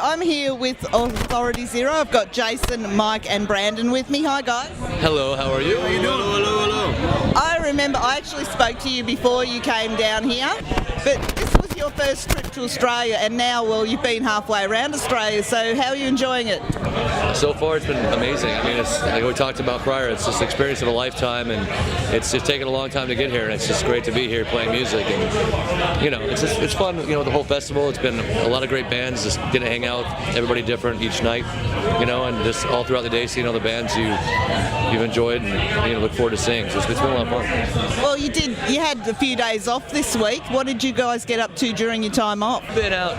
I'm here with Authority Zero. I've got Jason, Mike and Brandon with me. Hi guys. Hello, how are you? How you doing? Hello. I remember I actually spoke to you before you came down here, but this was your first trip to Australia and now, well, you've been halfway around Australia, so how are you enjoying it? So far it's been amazing. I mean, it's like we talked about prior, it's just an experience of a lifetime, and it's just taken a long time to get here, and it's just great to be here playing music, and you know, it's fun, you know, the whole festival. It's been a lot of great bands, just getting to hang out, everybody different each night, you know, and just all throughout the day seeing all the bands you've enjoyed and, you know, look forward to seeing. So it's been a lot of fun. Well, you had a few days off this week. What did you guys get up to during your time off? Been out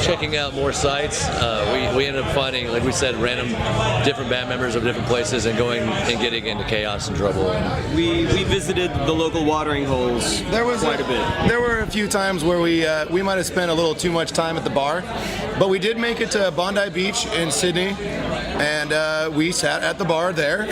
checking out more sites. We ended up finding, like we said, random different band members of different places and going and getting into Chaos and Trouble. We visited the local watering holes quite a bit. There were a few times where we might have spent a little too much time at the bar, but we did make it to Bondi Beach in Sydney, and we sat at the bar there.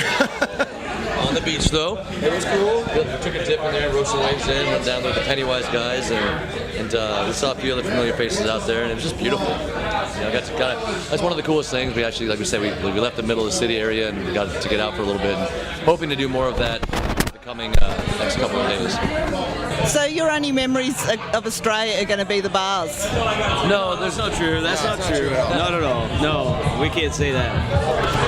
On the beach, though. It was cool. We took a dip in there, rode some waves in, went down there with the Pennywise guys, and we saw a few other familiar faces out there, and it was just beautiful. You know, that's one of the coolest things. We actually, like we said, we left the middle of the city area and got to get out for a little bit, and hoping to do more of that the coming next couple of days. So your only memories of Australia are going to be the bars? No, that's not true. That's not true. Not at all. No, we can't say that.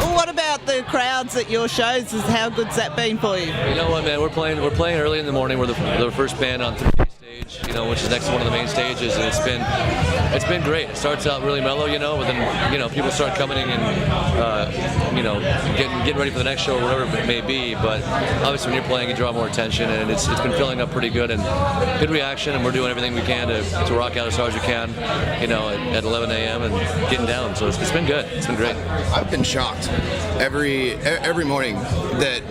Well, what about the crowds at your shows? How good's that been for you? You know what, man? We're playing early in the morning. We're the first band on 3D stage, you know, which is next to one of the main stages, and it's been great. It starts out really mellow, you know, but then, you know, people start coming in and you know, getting ready for the next show or whatever it may be. But obviously, when you're playing, you draw more attention, and it's been filling up pretty good, and good reaction, and we're doing everything we can to rock out as hard as we can, you know, at 11 a.m. and getting down. So it's been good. It's been great. I've been shocked every morning that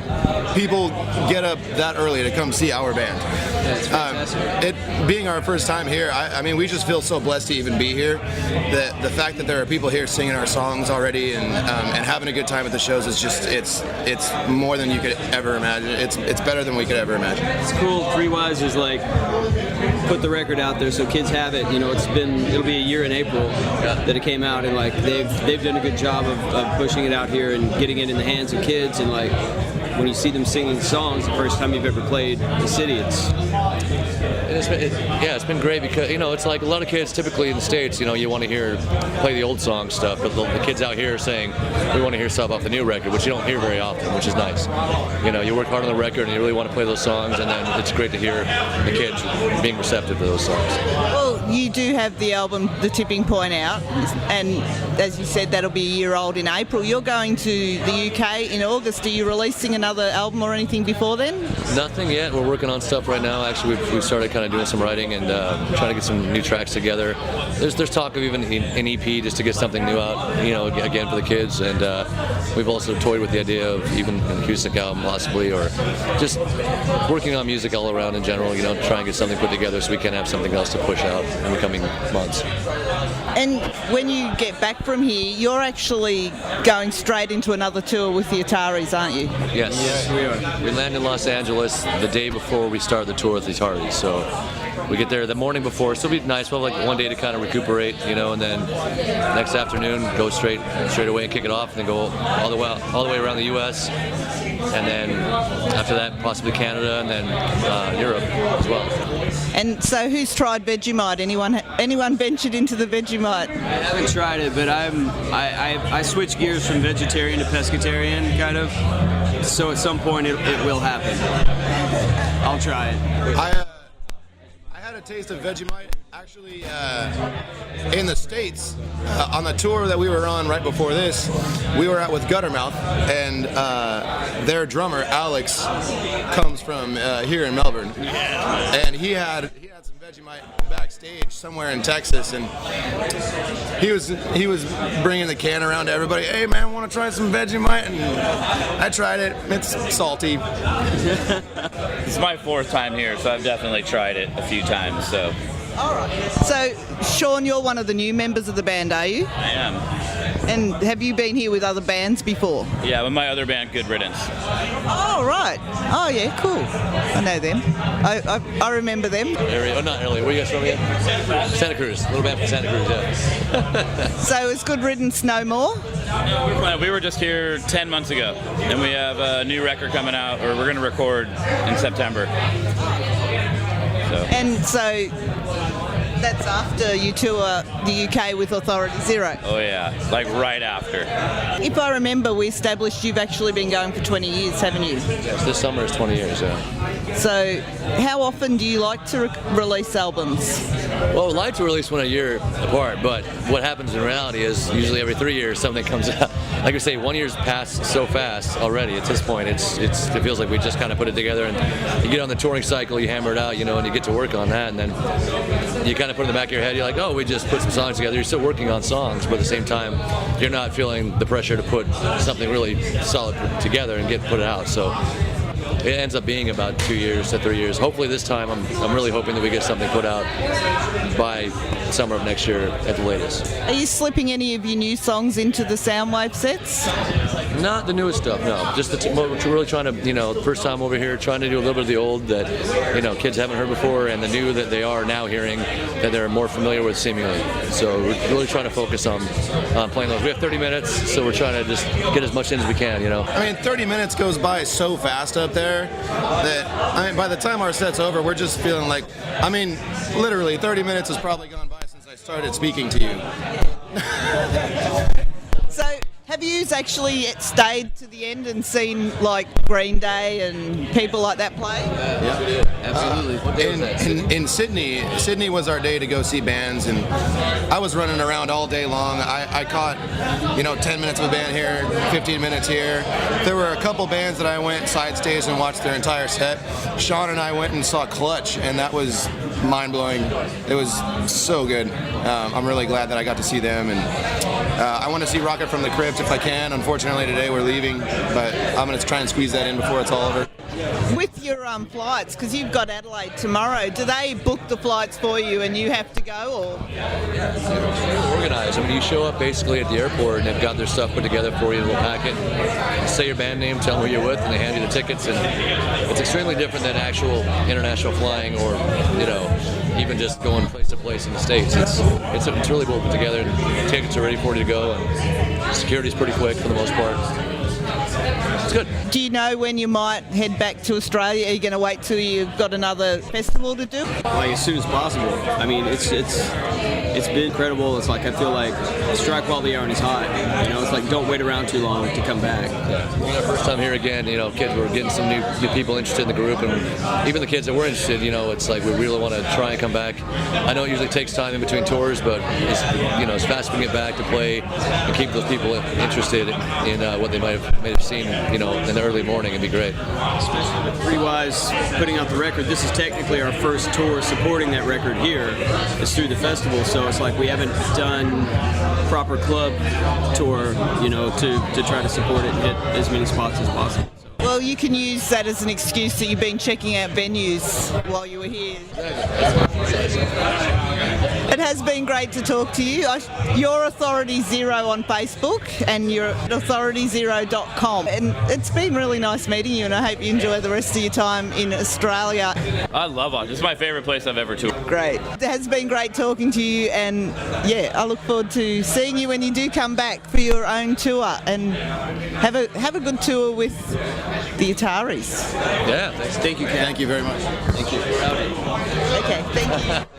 people get up that early to come see our band. Yeah, it's fantastic. It being our first time here, I mean, we just feel so blessed to even be here. That the fact that there are people here singing our songs already and having a good time at the shows is just it's more than you could ever imagine. It's better than we could ever imagine. It's cool. Three Wise is like put the record out there so kids have it. You know, it'll be a year in April that it came out, and like they've done a good job of pushing it out here and getting it in the hands of kids, and like when you see them singing songs the first time you've ever played the city, it's been great because, you know, it's like a lot of kids typically in the States, you know, you want to play the old song stuff, but the kids out here are saying we want to hear stuff off the new record, which you don't hear very often, which is nice. You know, you work hard on the record and you really want to play those songs, and then it's great to hear the kids being receptive to those songs. Well, you do have the album The Tipping Point out, and as you said, that'll be a year old in April. You're going to the UK in August. Are you releasing another album or anything before then? Nothing yet. We're working on stuff right now. Actually, we've started kind of doing some writing and trying to get some new tracks together. There's talk of even an EP just to get something new out, you know, again for the kids. And we've also toyed with the idea of even an acoustic album possibly, or just working on music all around in general, you know, try and get something put together so we can have something else to push out in the coming months. And when you get back from here, you're actually going straight into another tour with the Ataris, aren't you? Yes, we are. We land in Los Angeles the day before we start the tour with the Ataris, so we get there the morning before. So it'll be nice. We'll have like one day to kind of recuperate, you know, and then next afternoon go straight away and kick it off, and then go all the way around the U.S. and then after that possibly Canada, and then Europe as well. And so, who's tried Vegemite? Anyone ventured into the Vegemite? I haven't tried it, but I switched gears from vegetarian to pescatarian, kind of. So at some point it will happen. I'll try it. I had a taste of Vegemite actually in the States on the tour that we were on right before this. We were out with Guttermouth, and their drummer Alex comes from here in Melbourne, and he had some Vegemite backstage somewhere in Texas, and he was bringing the can around to everybody. Hey man, want to try some Vegemite? And I tried it. It's salty. It's my fourth time here, so I've definitely tried it a few times. So. All right. So, Sean, you're one of the new members of the band, are you? I am. And have you been here with other bands before? Yeah, with my other band, Good Riddance. Oh, right. Oh, yeah, cool. I know them. I remember them. Not early. Where you guys from again? Santa Cruz. A little band from Santa Cruz, yeah. So is Good Riddance no more? We were just here 10 months ago, and we have a new record coming out, or we're going to record in September. And so that's after you tour the UK with Authority Zero. Oh yeah, like right after. If I remember, we established you've actually been going for 20 years, haven't you? Yes, this summer is 20 years, yeah. So how often do you like to release albums? Well, we'd like to release one a year apart, but what happens in reality is usually every 3 years something comes out. Like I say, 1 year's passed so fast already. At this point, it feels like we just kind of put it together, and you get on the touring cycle, you hammer it out, and you get to work on that, and then you kind of put it in the back of your head, you're like, oh, we just put some songs together. You're still working on songs, but at the same time, you're not feeling the pressure to put something really solid together and put it out. So it ends up being about 2 years to 3 years. Hopefully this time, I'm really hoping that we get something put out by summer of next year at the latest. Are you slipping any of your new songs into the Soundwave sets? Not the newest stuff, no. Just we're really trying to, first time over here, trying to do a little bit of the old that, kids haven't heard before, and the new that they are now hearing that they're more familiar with seemingly. So we're really trying to focus on playing those. We have 30 minutes, so we're trying to just get as much in as we can, I mean, 30 minutes goes by so fast up there that, by the time our set's over, we're just feeling like, literally 30 minutes has probably gone by since I started speaking to you. So have you actually stayed to the end and seen like Green Day and people like that play? Yeah, absolutely. In Sydney was our day to go see bands, and I was running around all day long. I caught 10 minutes of a band here, 15 minutes here. There were a couple bands that I went side stage and watched their entire set. Sean and I went and saw Clutch, and that was mind-blowing. It was so good. I'm really glad that I got to see them, and I want to see Rocket from the Crypt if I can. Unfortunately today we're leaving, but I'm going to try and squeeze that in before it's all over. With your flights, because you've got Adelaide tomorrow, do they book the flights for you and you have to go, or? Yeah, it's really organized. You show up basically at the airport and they've got their stuff put together for you in a little packet. You say your band name, tell them who you're with, and they hand you the tickets. And it's extremely different than actual international flying, or even just going place to place in the States. It's really well put together, and tickets are ready for you to go, and security's pretty quick for the most part. It's good. Do you know when you might head back to Australia? Are you going to wait till you've got another festival to do? Like as soon as possible. It's been incredible. It's like I feel like strike while the iron is hot. It's like don't wait around too long to come back. Yeah. Our first time here again, kids were getting some new people interested in the group, and even the kids that were interested, it's like we really want to try and come back. I know it usually takes time in between tours, but as fast as we can get back to play and keep those people interested in what they might have seen, in the early morning, it'd be great. Free-wise, putting out the record, this is technically our first tour supporting that record here. It's through the festival, so it's like we haven't done proper club tour, to try to support it and hit as many spots as possible. Well, you can use that as an excuse that you've been checking out venues while you were here. It has been great to talk to you. You're Authority Zero on Facebook, and you're at authorityzero.com. And it's been really nice meeting you, and I hope you enjoy the rest of your time in Australia. I love it. This is my favorite place I've ever toured. Great. It has been great talking to you, and I look forward to seeing you when you do come back for your own tour, and have a good tour with the Ataris. Yeah, thanks. Thank you, Kat. Thank you very much. Thank you. Okay, thank you.